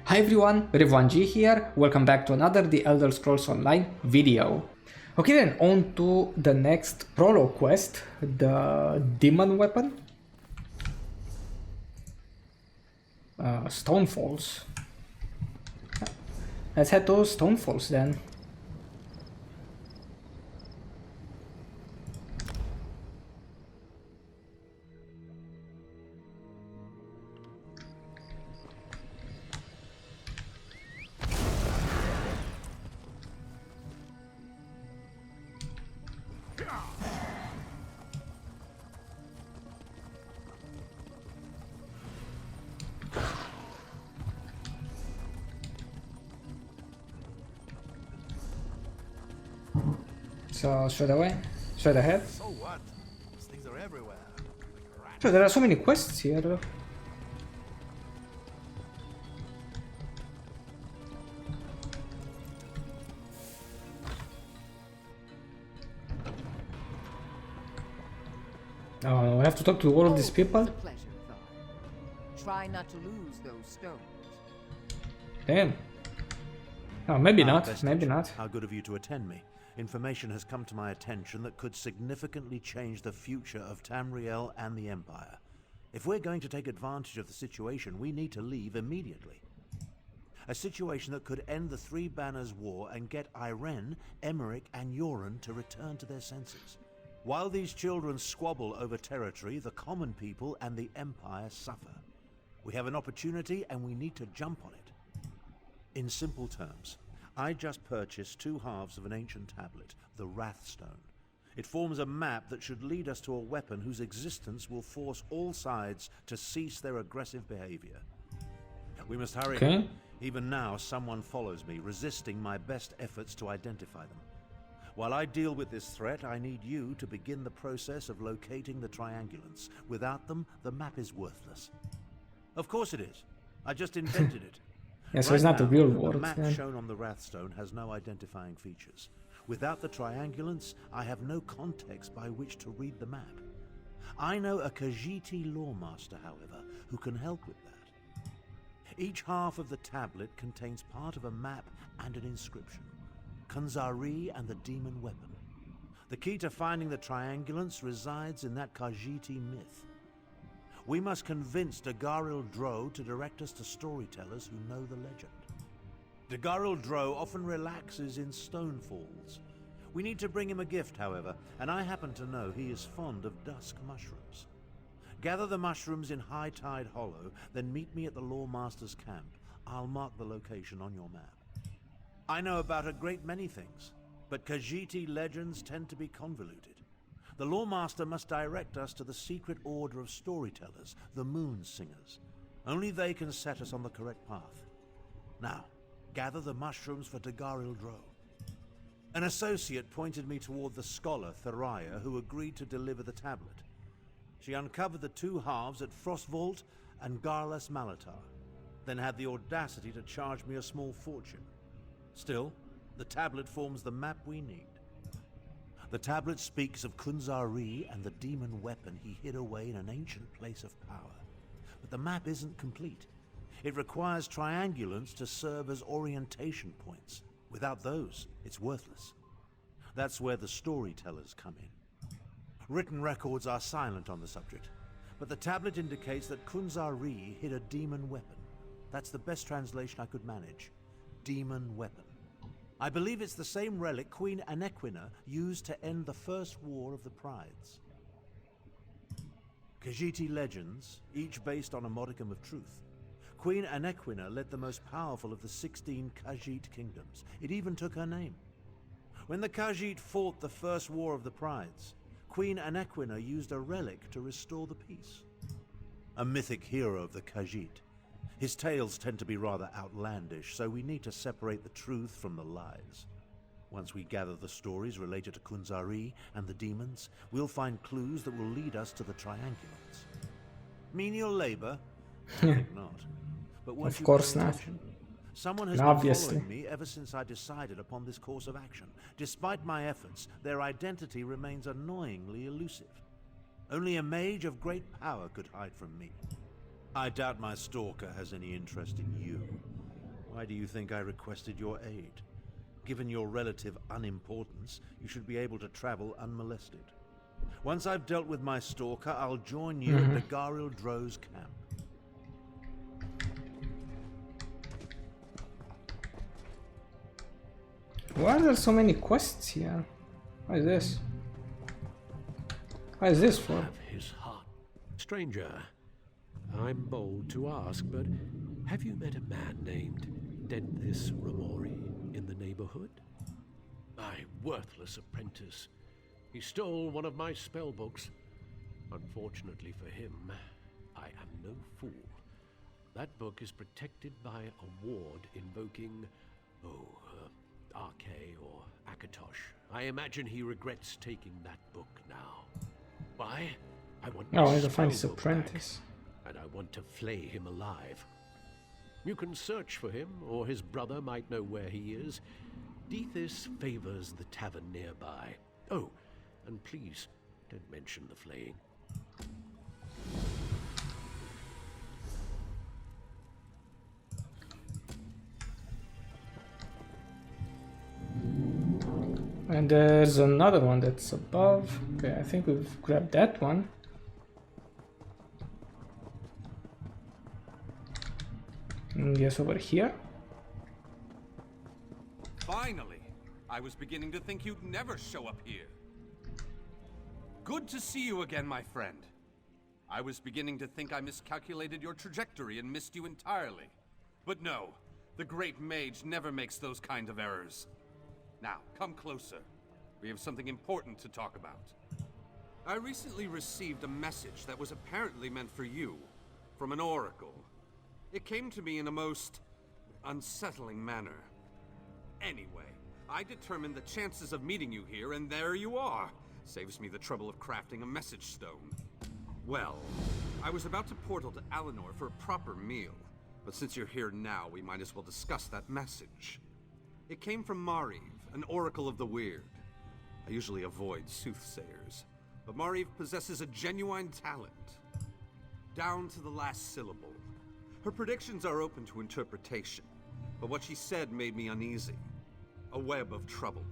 Hi everyone, Revanji here. Welcome back to another The Elder Scrolls Online video. Okay then, on to the next prologue quest, the demon weapon. Stonefalls. Let's head to Stonefalls then. So straight away, straight ahead. So what? These things are everywhere. So there are so many quests here though. Oh, I have to talk to all of these people? It's a pleasure, Thar. Try not to lose those stones. Damn. Oh, maybe not, Vestige, maybe not. How good of you to attend me. Information has come to my attention that could significantly change the future of Tamriel and the Empire. If we're going to take advantage of the situation, we need to leave immediately. A situation that could end the Three Banners War and get Irene, Emmerich, and Yoren to return to their senses. While these children squabble over territory, the common people and the Empire suffer. We have an opportunity and we need to jump on it. In simple terms, I just purchased 2 halves of an ancient tablet, the Wrathstone. It forms a map that should lead us to a weapon whose existence will force all sides to cease their aggressive behavior. We must hurry. Okay. Even now, someone follows me, resisting my best efforts to identify them. While I deal with this threat, I need you to begin the process of locating the triangulants. Without them, the map is worthless. Of course it is. I just invented it. Yeah, so it's not the now, real the world. map Then. shown on the Wrathstone has no identifying features. Without the triangulants, I have no context by which to read the map. I know a Khajiiti lawmaster, however, who can help with that. Each half of the tablet contains part of a map and an inscription. Kunzari and the demon weapon. The key to finding the triangulants resides in that Khajiiti myth. We must convince Dagharil Dro to direct us to storytellers who know the legend. Dagharil Dro often relaxes in Stonefalls. We need to bring him a gift, however, and I happen to know he is fond of dusk mushrooms. Gather the mushrooms in High Tide Hollow, then meet me at the Lawmaster's camp. I'll mark the location on your map. I know about a great many things, but Khajiiti legends tend to be convoluted. The Lawmaster must direct us to the secret order of storytellers, the Moon Singers. Only they can set us on the correct path. Now, gather the mushrooms for Dagharil Dro. An associate pointed me toward the scholar, Thariah, who agreed to deliver the tablet. She uncovered the 2 halves at Frostvault and Garlas Malatar, then had the audacity to charge me a small fortune. Still, the tablet forms the map we need. The tablet speaks of Kunzari and the demon weapon he hid away in an ancient place of power. But the map isn't complete. It requires triangulants to serve as orientation points. Without those, it's worthless. That's where the storytellers come in. Written records are silent on the subject, but the tablet indicates that Kunzari hid a demon weapon. That's the best translation I could manage. Demon weapon. I believe it's the same relic Queen Anequina used to end the First War of the Prides. Khajiiti legends, each based on a modicum of truth. Queen Anequina led the most powerful of the 16 Khajiit kingdoms. It even took her name. When the Khajiit fought the First War of the Prides, Queen Anequina used a relic to restore the peace. A mythic hero of the Khajiit. His tales tend to be rather outlandish, so we need to separate the truth from the lies. Once we gather the stories related to Kunzari and the demons, we'll find clues that will lead us to the triangulants. Menial labor? I think not. But Of course not. Someone has Obviously. been following me ever since I decided upon this course of action. Despite my efforts, their identity remains annoyingly elusive. Only a mage of great power could hide from me. I doubt my stalker has any interest in you. Why do you think I requested your aid? Given your relative unimportance, you should be able to travel unmolested. Once I've dealt with my stalker, I'll join you at the Garil Dro's camp. Why are there so many quests here? What is this? What is this for? Have his heart. Stranger, I'm bold to ask, but have you met a man named Denthis Ramori in the neighborhood? My worthless apprentice. He stole one of my spell books. Unfortunately for him, I am no fool. That book is protected by a ward invoking, Arke or Akatosh. I imagine he regrets taking that book now. Why? I want Oh, I need to my find his spell book apprentice. back, and I want to flay him alive. You can search for him, or his brother might know where he is. Dethys favors the tavern nearby. Oh, and please, don't mention the flaying. And there's another one that's above. Okay, I think we've grabbed that one. Yes, over here. Finally! I was beginning to think you'd never show up here. Good to see you again, my friend. I was beginning to think I miscalculated your trajectory and missed you entirely. But no, the great mage never makes those kind of errors. Now, come closer. We have something important to talk about. I recently received a message that was apparently meant for you, from an oracle. It came to me in a most unsettling manner. Anyway, I determined the chances of meeting you here, and there you are. Saves me the trouble of crafting a message stone. Well, I was about to portal to Alinor for a proper meal, but since you're here now, we might as well discuss that message. It came from Mariv, an oracle of the weird. I usually avoid soothsayers, but Mariv possesses a genuine talent. Down to the last syllable. Her predictions are open to interpretation, but what she said made me uneasy. A web of trouble.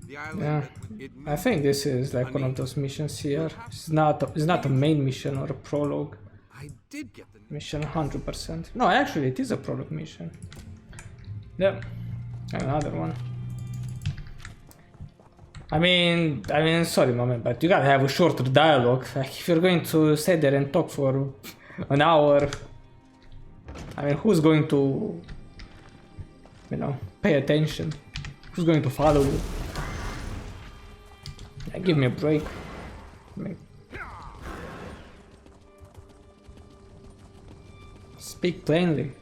The island Yeah, I think this is like one of those missions here. It's not a main mission or a prologue I did get the mission 100%. No, actually it is a prologue mission. Yeah, another one. I mean, sorry, my man, but you gotta have a shorter dialogue. Like, if you're going to sit there and talk for an hour, I mean, who's going to, pay attention? Who's going to follow you? Yeah, give me a break. I mean, speak plainly,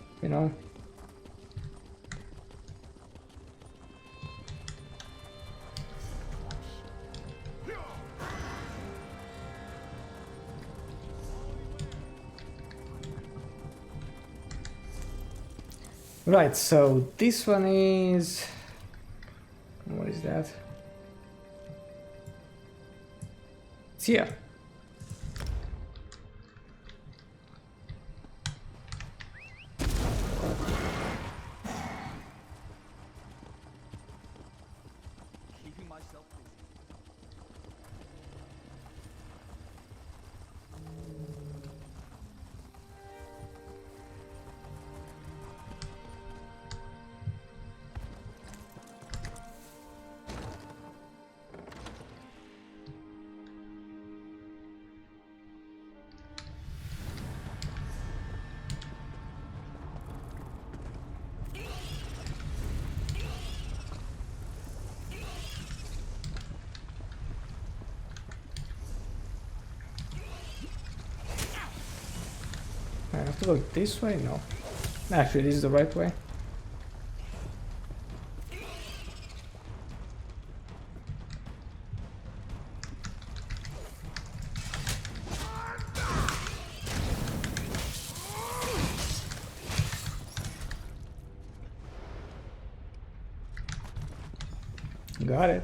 Right, so this one is... What is that? It's here. keeping myself busy. I have to go this way? No. Actually, this is the right way. Got it.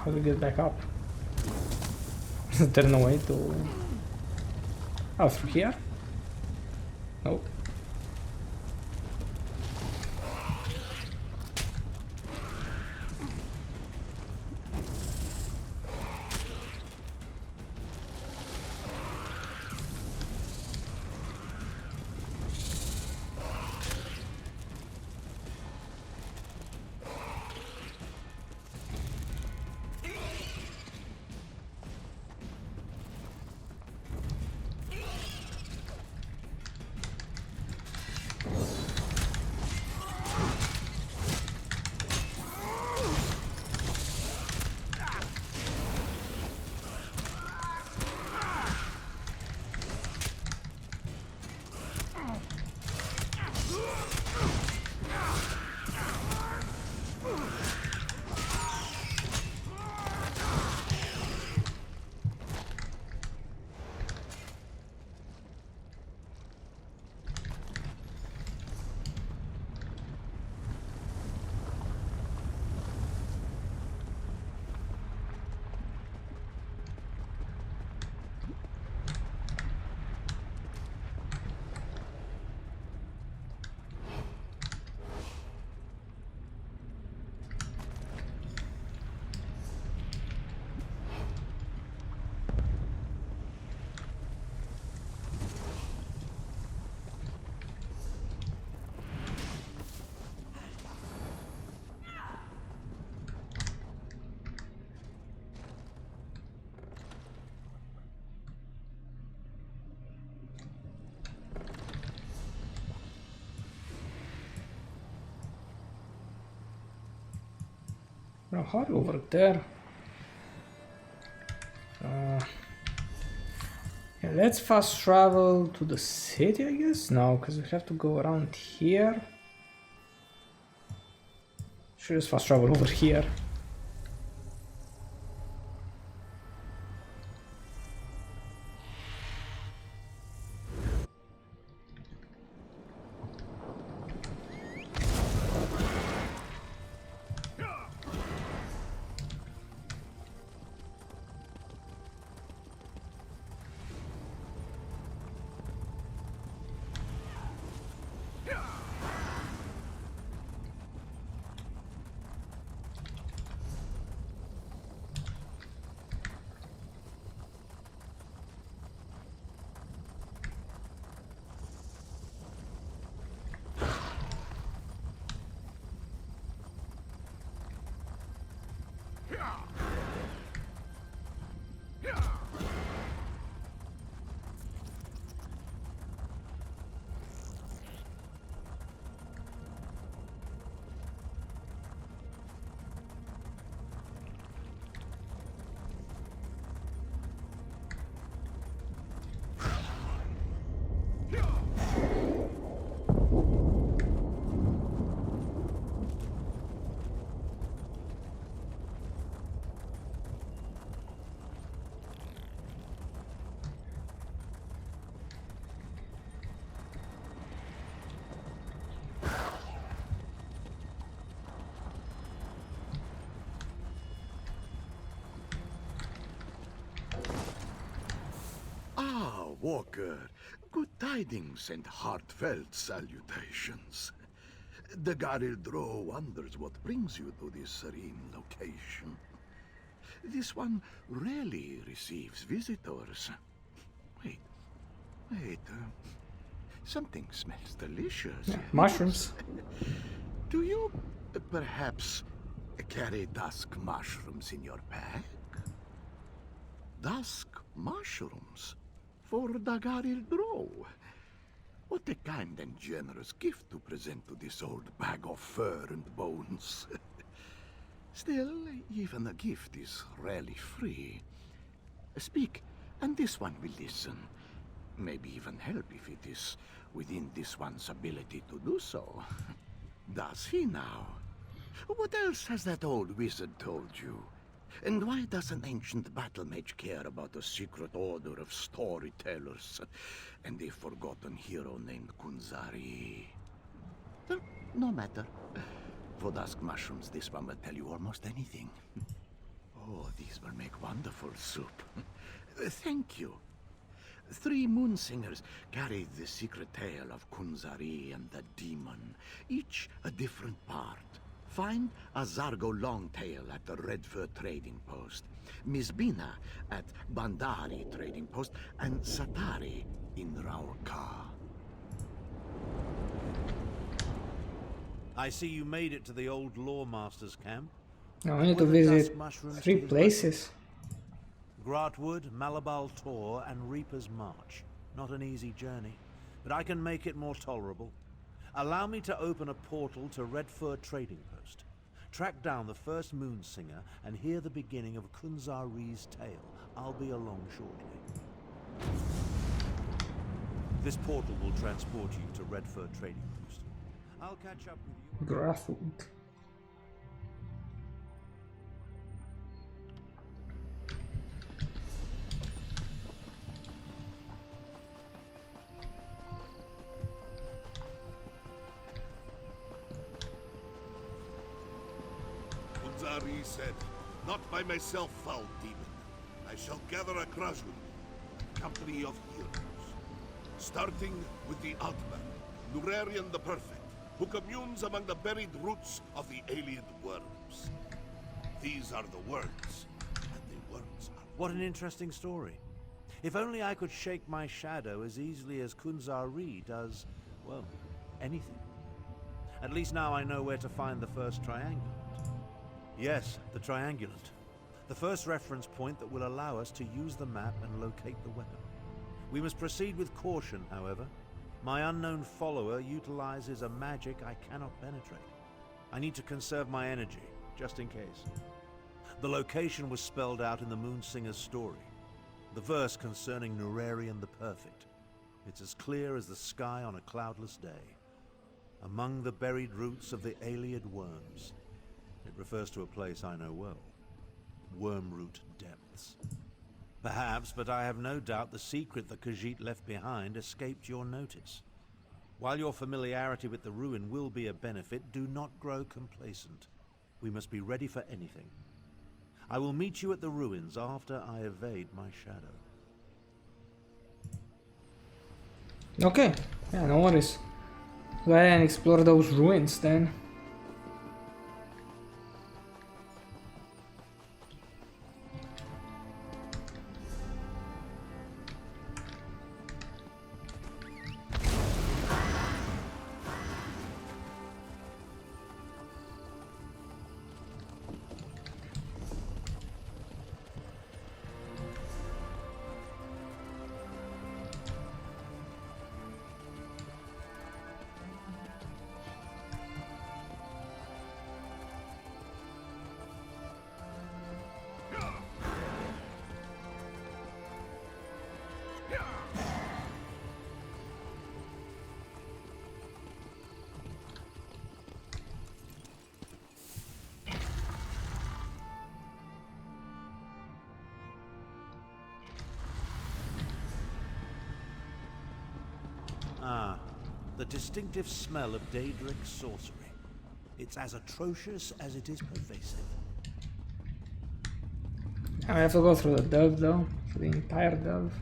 How do we get back up? Is there no way to... Oh, through here? Nope. Now, how over there? Yeah, let's fast travel to the city, I guess? No, because we have to go around here. Should just fast travel over here. Walker, good tidings and heartfelt salutations. The Garildro wonders what brings you to this serene location. This one rarely receives visitors. Wait, something smells delicious. Yeah, mushrooms. Do you perhaps carry dusk mushrooms in your pack? Dusk mushrooms? For Dagaril Drow. What a kind and generous gift to present to this old bag of fur and bones. Still, even a gift is rarely free. Speak, and this one will listen. Maybe even help if it is within this one's ability to do so. Does he now? What else has that old wizard told you? And why does an ancient battle mage care about a secret order of storytellers and a forgotten hero named Kunzari? Well, no matter. For dusk mushrooms, this one will tell you almost anything. Oh, these will make wonderful soup. Thank you. 3 moon singers carried the secret tale of Kunzari and the demon, each a different part. Find a Zargo Longtail at the Red Fur Trading Post, Miss Bina at Bandari Trading Post, and Satari in Raurka. I see you made it to the old Lawmaster's camp. Now I need to Were the visit dusk mushrooms 3 to his places. Gratwood, Malabal Tor, and Reaper's March. Not an easy journey, but I can make it more tolerable. Allow me to open a portal to Redfur Trading Post. Track down the first Moonsinger and hear the beginning of Kunzari's tale. I'll be along shortly. This portal will transport you to Redfur Trading Post. I'll catch up with you. Grathwood. Kunzari said, "Not by myself, foul demon. I shall gather a Krajun, a company of heroes. Starting with the Altman, Nurarian the Perfect, who communes among the buried roots of the alien worms. These are the words, and the words are..." What an interesting story. If only I could shake my shadow as easily as Kunzari does, well, anything. At least now I know where to find the first triangulant. Yes, the triangulant. The first reference point that will allow us to use the map and locate the weapon. We must proceed with caution, however. My unknown follower utilizes a magic I cannot penetrate. I need to conserve my energy, just in case. The location was spelled out in the Moonsinger's story. The verse concerning Nurarian the Perfect. It's as clear as the sky on a cloudless day. Among the buried roots of the Aliad worms. It refers to a place I know well. Wormroot Depths. Perhaps, but I have no doubt the secret that Khajiit left behind escaped your notice. While your familiarity with the ruin will be a benefit, do not grow complacent. We must be ready for anything. I will meet you at the ruins after I evade my shadow. Okay, yeah, no worries. Go ahead and explore those ruins then. Ah, the distinctive smell of Daedric sorcery. It's as atrocious as it is pervasive. I have to go through the delve though, for the entire delve.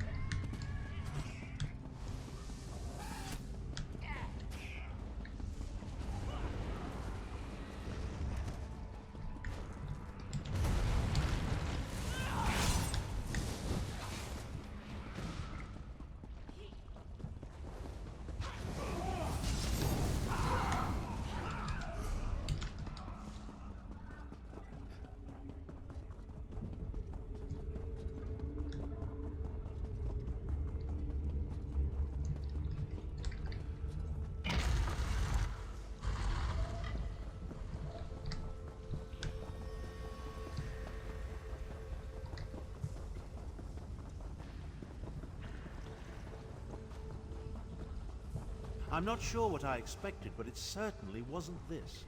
I'm not sure what I expected, but it certainly wasn't this.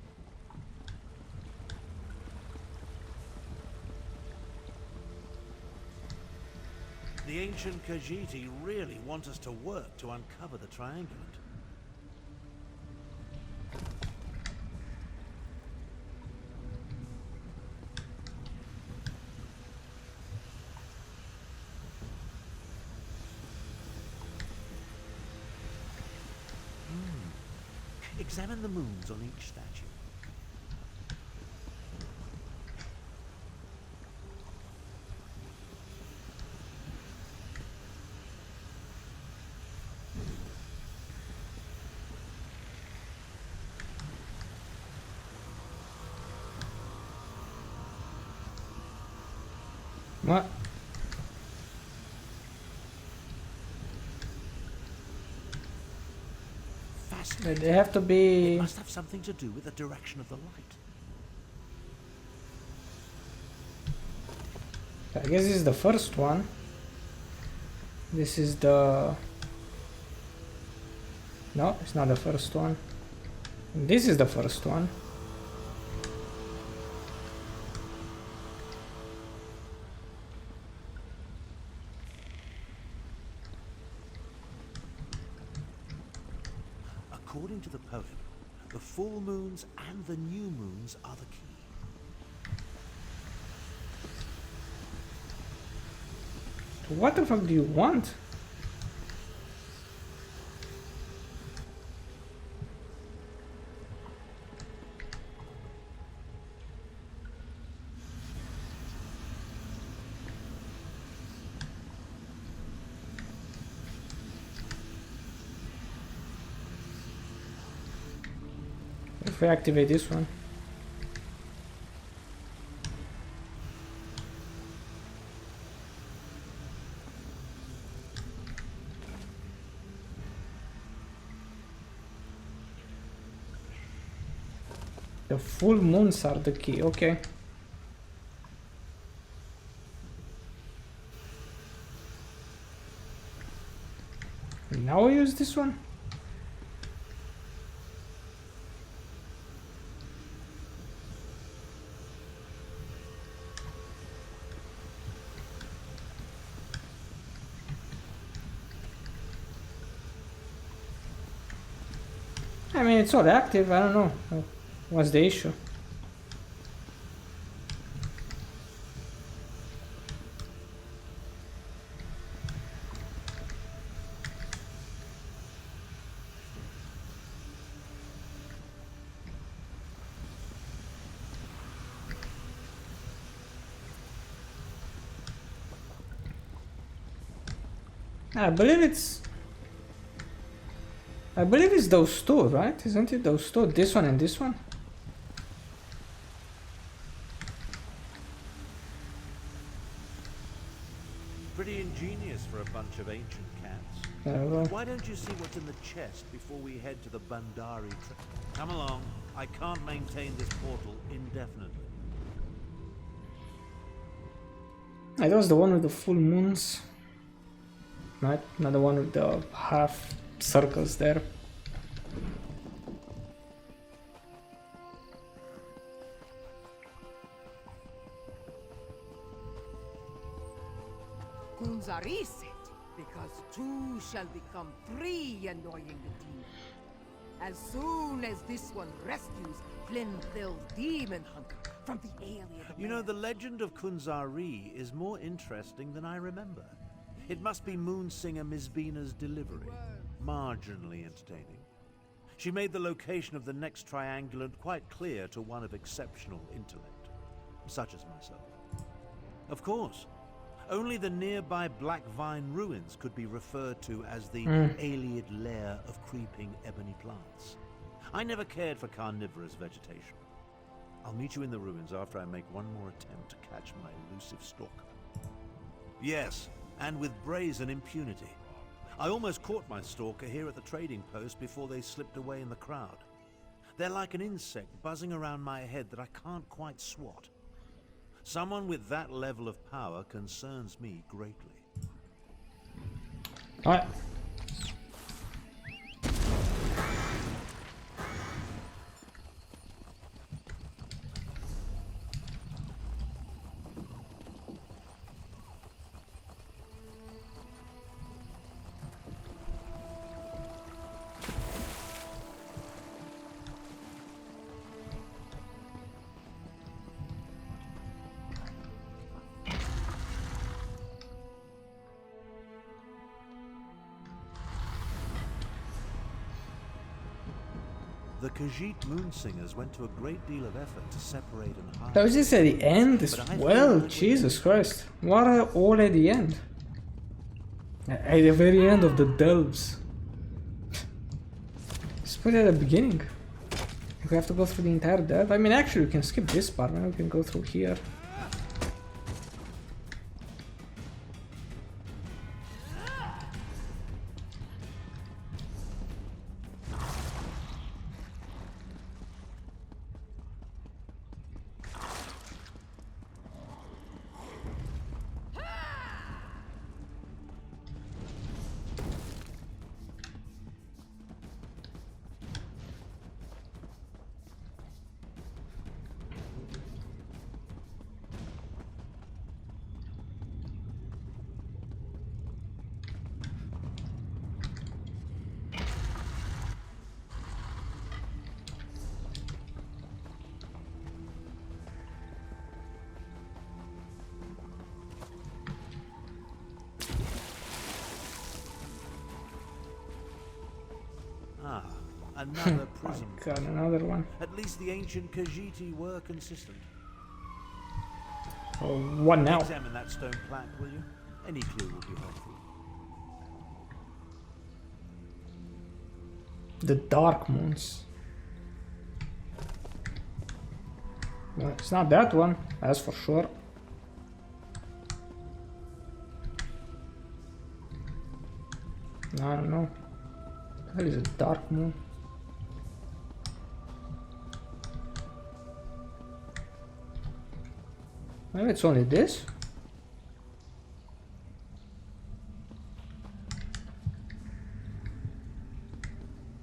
The ancient Khajiit really want us to work to uncover the triangulant. Examine the moons on each statue. What? Fascinating. They have to be... It must have something to do with the direction of the light. I guess this is the first one. This is the... No, it's not the first one. This is the first one. According to the poem, the full moons and the new moons are the key. What the fuck do you want? If we activate this one. The full moons are the key, okay. Now we use this one. I mean, it's all active, I don't know. What's the issue? I believe it's those two, right? Isn't it those two? This one and this one? Pretty ingenious for a bunch of ancient cats. Well, Why don't you see what's in the chest before we head to the Bandari trip? Come along. I can't maintain this portal indefinitely. that was the one with the full moons. Right? Not the one with the half circles there. Kunzari said, because two shall become three, annoying the demon. As soon as this one rescues Flimthill's demon hunter from the alien. You know, the legend of Kunzari is more interesting than I remember. It must be Moonsinger Mizbina's delivery. Marginally entertaining. She made the location of the next triangulant quite clear to one of exceptional intellect, such as myself. Of course, only the nearby Black Vine ruins could be referred to as the alien lair of creeping ebony plants. I never cared for carnivorous vegetation. I'll meet you in the ruins after I make one more attempt to catch my elusive stalker. Yes, and with brazen impunity. I almost caught my stalker here at the trading post before they slipped away in the crowd. They're like an insect buzzing around my head that I can't quite swat. Someone with that level of power concerns me greatly. Alright. The Khajiit Moonsingers went to a great deal of effort to separate and hide. That was this at the end as well. Jesus Christ. What are all at the end? At the very end of the delves. Just put it at the beginning. If we have to go through the entire delve. I mean, actually, we can skip this part. Maybe we can go through here. Another prison. God, another one. At least the ancient Khajiiti were consistent. Oh, what now? Examine that stone plaque, will you? Any clue will be helpful. The Dark Moons. Well, it's not that one, that's for sure. I don't know. What the hell is a Dark Moon? Maybe it's only this?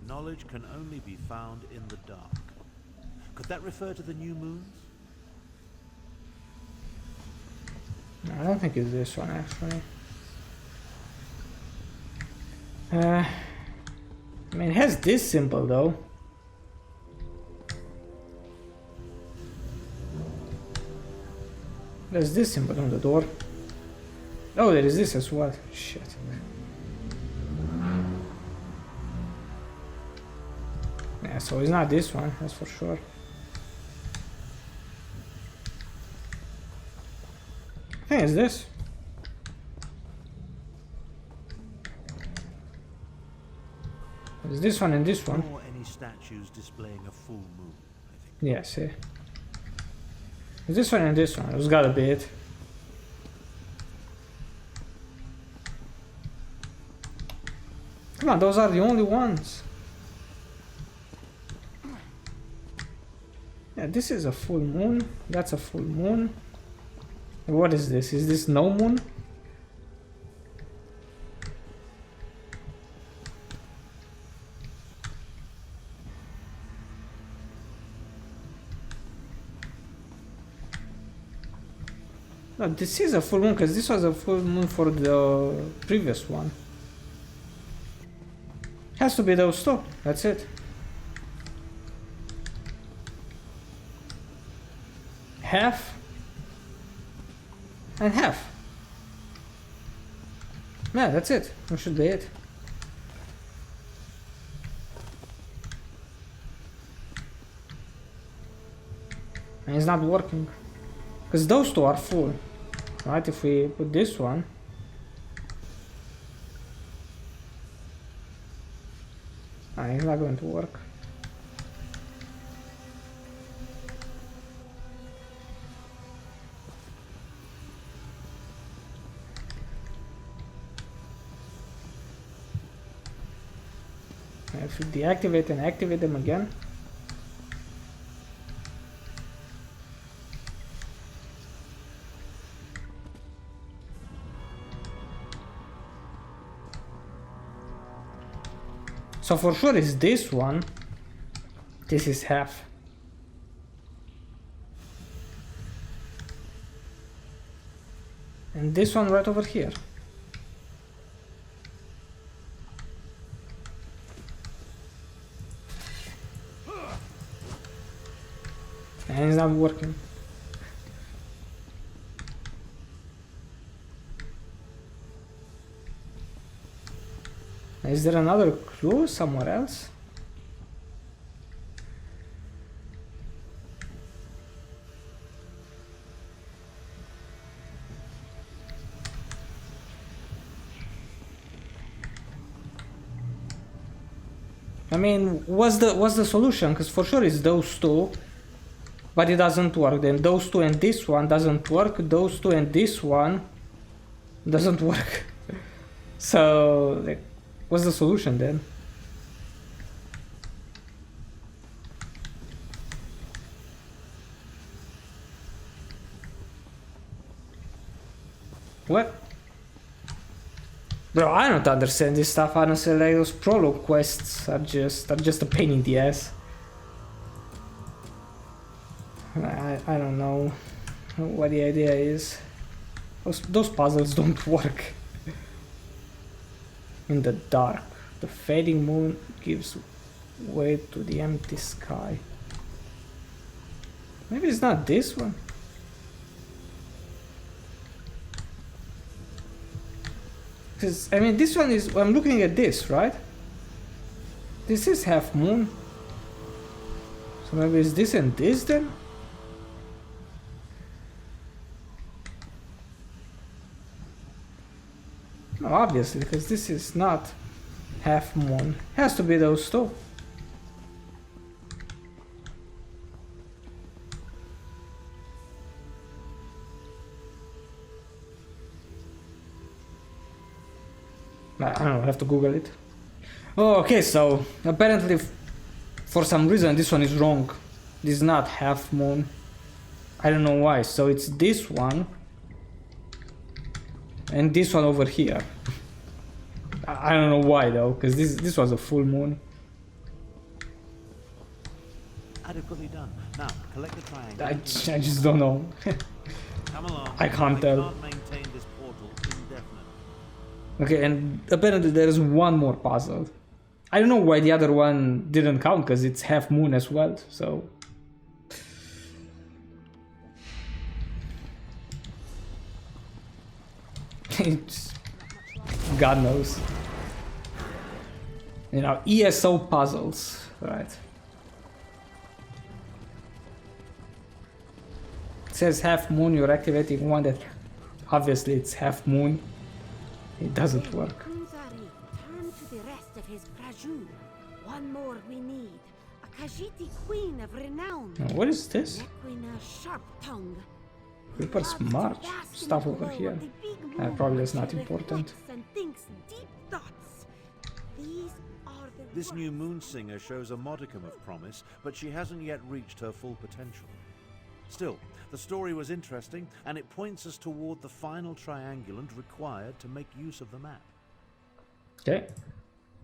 Knowledge can only be found in the dark. Could that refer to the new moons? No, I don't think it's this one actually. I mean, it has this symbol though. There's this symbol on the door. Oh, there is this as well. Shit. Yeah, so it's not this one, that's for sure. I think it's this. There's this one and this one. Or any statues displaying a full moon, I think. Yes, yeah. There's this one and this one. There's gotta be it. Come on, those are the only ones. Yeah, this is a full moon. That's a full moon. What is this? Is this no moon? No, this is a full moon because this was a full moon for the previous one. Has to be those two. That's it. Half and half. Yeah, that's it. That should be it. And it's not working because those two are full, right? If we put this one, it's not going to work. If we deactivate and activate them again. So for sure it's this one. This is half. And this one right over here. And it's not working. Is there another clue somewhere else? I mean, what's the solution? Because for sure it's those two, but it doesn't work. Then those two and this one doesn't work. Those two and this one doesn't work. So, like, what's the solution then? What? Bro, I don't understand this stuff, honestly. Like, those prologue quests are just a pain in the ass. I don't know what the idea is. Those puzzles don't work. In the dark, the fading moon gives way to the empty sky. Maybe it's not this one. Because, I mean, this one is... I'm looking at this, right? This is half moon. So maybe it's this and this then? No, obviously, because this is not half moon. Has to be those two. I don't know, I have to Google it. Oh, okay, so apparently for some reason this one is wrong. This is not half moon. I don't know why. So it's this one and this one over here. I don't know why though, because this was a full moon. Adequately done. Now, collect the triangle. I just don't know. Come along. I can't tell. Can't maintain this portal indefinitely. Okay, and apparently there is one more puzzle. I don't know why the other one didn't count, because it's half moon as well, so... God knows. You know, ESO puzzles, right? It says half moon, you're activating one that obviously it's half moon. It doesn't work. Turn to the rest of his Prajou. One more we need. A Khajiiti queen of renown. Now, what is this? Nequina Sharp Tongue. Reaper's March. Stuff over here. Probably that's not important. This new moon singer shows a modicum of promise, but she hasn't yet reached her full potential. Still, the story was interesting, and it points us toward the final triangulant required to make use of the map. Okay.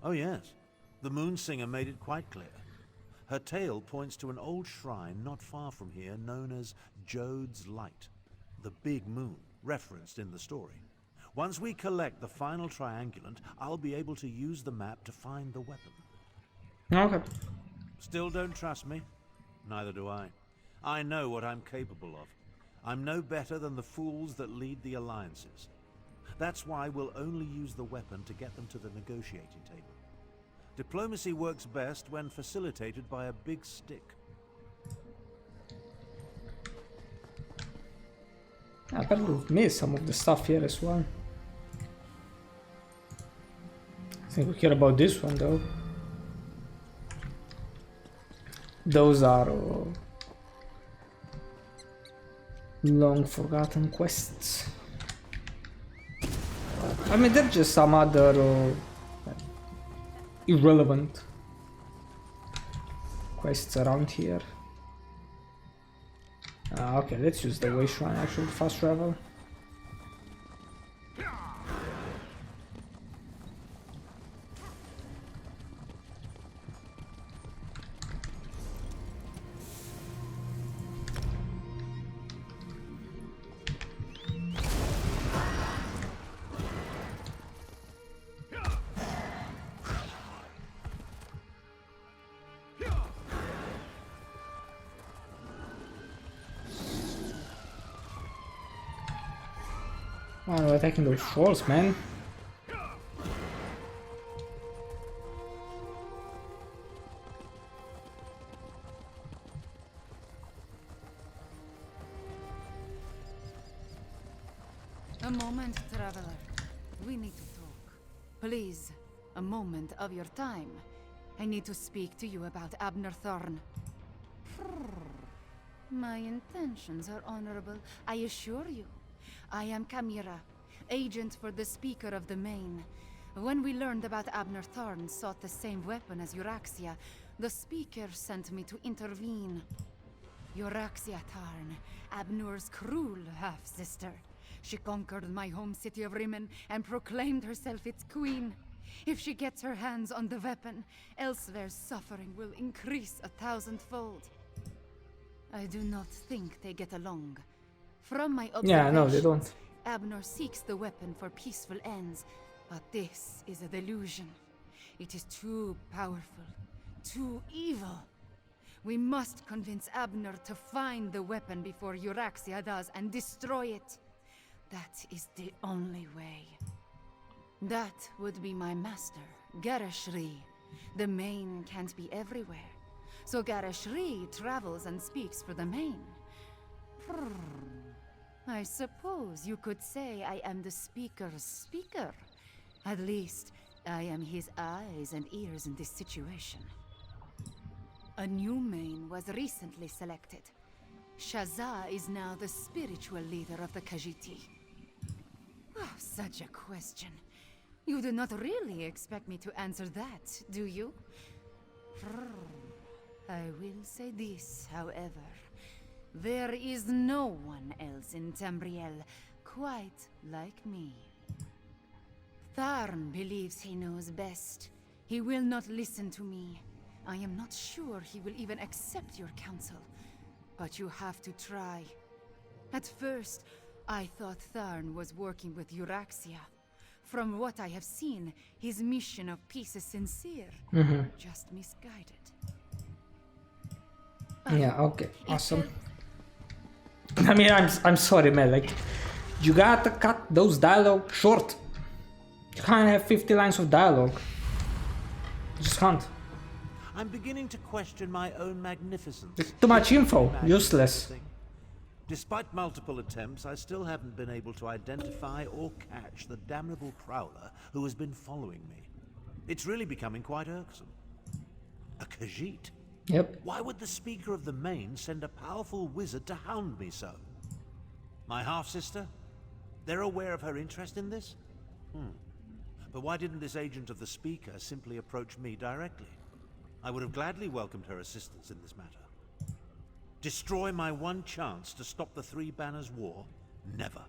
Oh yes, the moon singer made it quite clear. Her tale points to an old shrine not far from here known as Jode's Light, the big moon referenced in the story. Once we collect the final triangulant, I'll be able to use the map to find the weapon. Okay. Still don't trust me? Neither do I. I know what I'm capable of. I'm no better than the fools that lead the alliances. That's why we'll only use the weapon to get them to the negotiating table. Diplomacy works best when facilitated by a big stick. I apparently missed some of the stuff here as well. I think we care about this one though. Those are long forgotten quests. I mean, they're just some other irrelevant quests around here. Okay, let's use the way shrine actually fast travel. Oh, they're attacking those trolls, man. A moment, traveler. We need to talk. Please, a moment of your time. I need to speak to you about Abner Thorn. My intentions are honorable, I assure you. I am Kamira, agent for the Speaker of the Main. When we learned about Abner Thorn sought the same weapon as Euraxia, the Speaker sent me to intervene. Euraxia Tarn, Abner's cruel half-sister. She conquered my home city of Rimen and proclaimed herself its queen. If she gets her hands on the weapon, elsewhere's suffering will increase 1,000-fold. I do not think they get along. From my observations, Yeah, no, they don't. Abner seeks the weapon for peaceful ends, but this is a delusion. It is too powerful, too evil. We must convince Abner to find the weapon before Euraxia does and destroy it. That is the only way. That would be my master, Garashri. The Main can't be everywhere. So Garashri travels and speaks for the Main. I suppose you could say I am the Speaker's speaker. At least, I am his eyes and ears in this situation. A new Main was recently selected. Shazza is now the spiritual leader of the Khajiiti. Oh, such a question. You do not really expect me to answer that, do you? I will say this, however. There is no one else in Tamriel quite like me. Tharn believes he knows best. He will not listen to me. I am not sure he will even accept your counsel. But you have to try. At first, I thought Tharn was working with Euraxia. From what I have seen, his mission of peace is sincere. Just misguided. Yeah, okay, awesome. I mean, I'm sorry, man. Like, you gotta cut those dialogue short. You can't have 50 lines of dialogue. You just can't. I'm beginning to question my own magnificence. It's too much info. Useless. Despite multiple attempts, I still haven't been able to identify or catch the damnable prowler who has been following me. It's really becoming quite irksome. A Khajiit? Yep. Why would the Speaker of the Main send a powerful wizard to hound me so? My half-sister? They're aware of her interest in this? But why didn't this agent of the Speaker simply approach me directly? I would have gladly welcomed her assistance in this matter. Destroy my one chance to stop the Three Banners War? Never.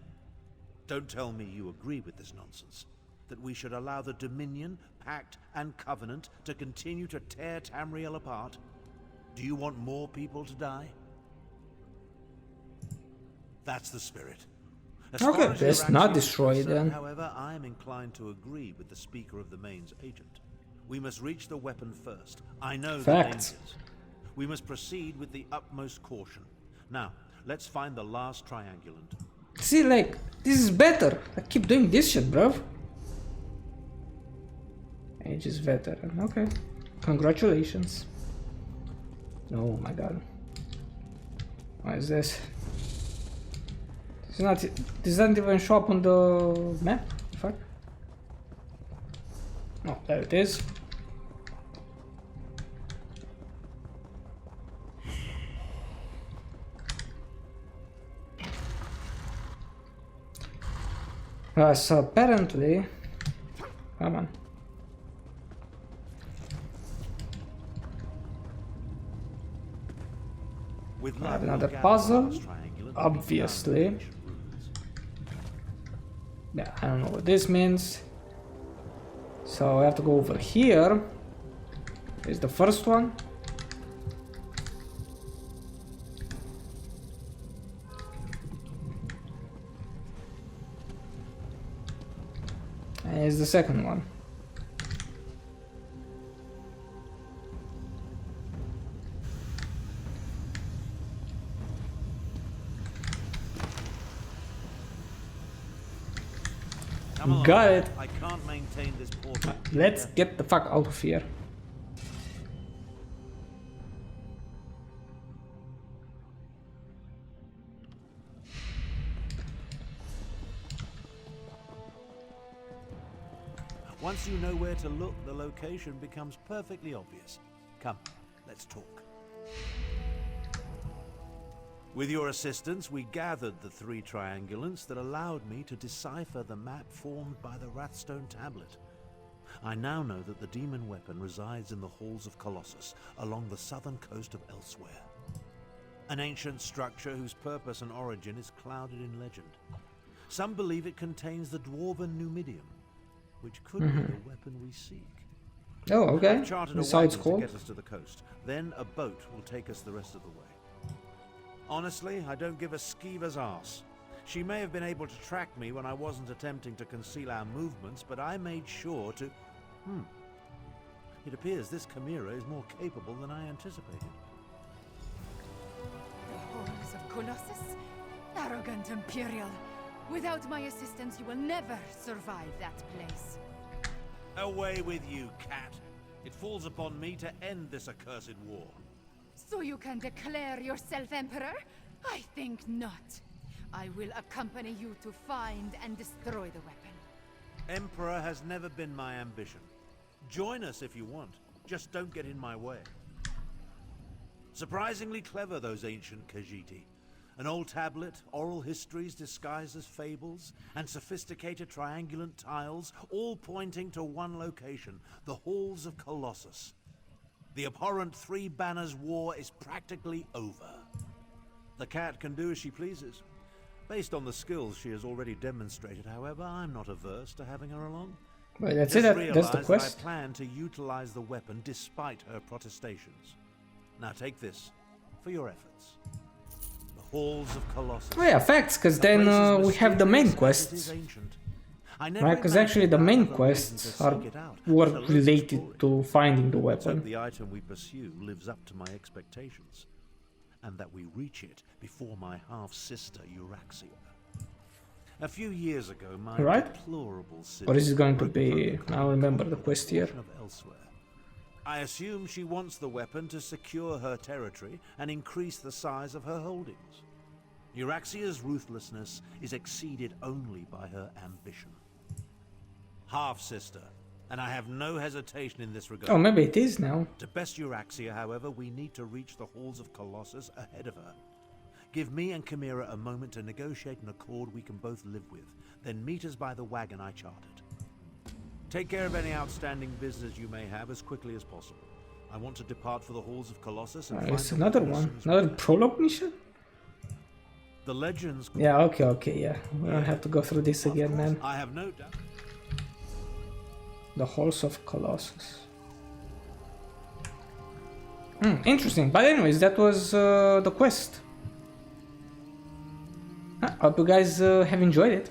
Don't tell me you agree with this nonsense. That we should allow the Dominion, Pact, and Covenant to continue to tear Tamriel apart? Do you want more people to die? That's the spirit. As Okay, far as let's Euraxia not is destroy it concerned, then. However, I am inclined to agree with the Speaker of the Main's agent. We must reach the weapon first. I know the Facts. dangers. We must proceed with the utmost caution. Now, let's find the last triangulant. See, like, this is better. I keep doing this shit, bro. Age is veteran. Okay. Congratulations. Oh my god. What is this? This doesn't even show up on the map. Fuck. Oh, there it is. So apparently, come on. With I have luck, another we'll gather puzzle, the last triangulant and be obviously. done with ancient ruins. Yeah, I don't know what this means. So I have to go over here. Here's the first one. And here's the second one. Come along. Got it. I can't maintain this portal. Let's get the fuck out of here. Once you know where to look, the location becomes perfectly obvious. Come, let's talk. With your assistance, we gathered the 3 triangulants that allowed me to decipher the map formed by the Wrathstone tablet. I now know that the demon weapon resides in the halls of Colossus, along the southern coast of Elsewhere. An ancient structure whose purpose and origin is clouded in legend. Some believe it contains the dwarven Numidium, which could be the weapon we seek. Oh, okay. I've chartered a That's how it's wagon to called. get us to the coast. Then a boat will take us the rest of the way. Honestly, I don't give a skeever's arse. She may have been able to track me when I wasn't attempting to conceal our movements, but I made sure to... It appears this Chimera is more capable than I anticipated. The halls of Colossus? Arrogant Imperial. Without my assistance, you will never survive that place. Away with you, cat. It falls upon me to end this accursed war. So you can declare yourself Emperor? I think not. I will accompany you to find and destroy the weapon. Emperor has never been my ambition. Join us if you want. Just don't get in my way. Surprisingly clever, those ancient Khajiiti. An old tablet, oral histories disguised as fables, and sophisticated triangulant tiles, all pointing to one location, the halls of Colossus. The abhorrent 3 Banners War is practically over. The cat can do as she pleases. Based on the skills she has already demonstrated, however, I'm not averse to having her along. Wait, that's it? That's the quest? I plan to utilize the weapon despite her protestations. Now take this for your efforts. The halls of Colossus. Oh yeah, facts, because then we have the main quests. Right, because actually the main quests are work related to finding the Let's hope weapon. the item we pursue lives up to my expectations, and that we reach it before my half-sister Euraxia. A few years ago, my Right. deplorable Or is it going to broke be... protocol I remember in the a quest here. portion of Elsewhere. I assume she wants the weapon to secure her territory and increase the size of her holdings. Euraxia's ruthlessness is exceeded only by her ambition. Half-sister, and I have no hesitation in this regard. Oh, maybe it is now. To best Euraxia, however, we need to reach the halls of Colossus ahead of her. Give me and Chimera a moment to negotiate an accord we can both live with, then meet us by the wagon I chartered. Take care of any outstanding business you may have as quickly as possible. I want to depart for the halls of Colossus and find It's the another weapon as one. soon as Another possible. prologue mission? The legends... Yeah, okay, yeah. We don't have to go through this again, man. I have no doubt. The halls of Colossus. Interesting. But anyways, that was the quest. I hope you guys have enjoyed it.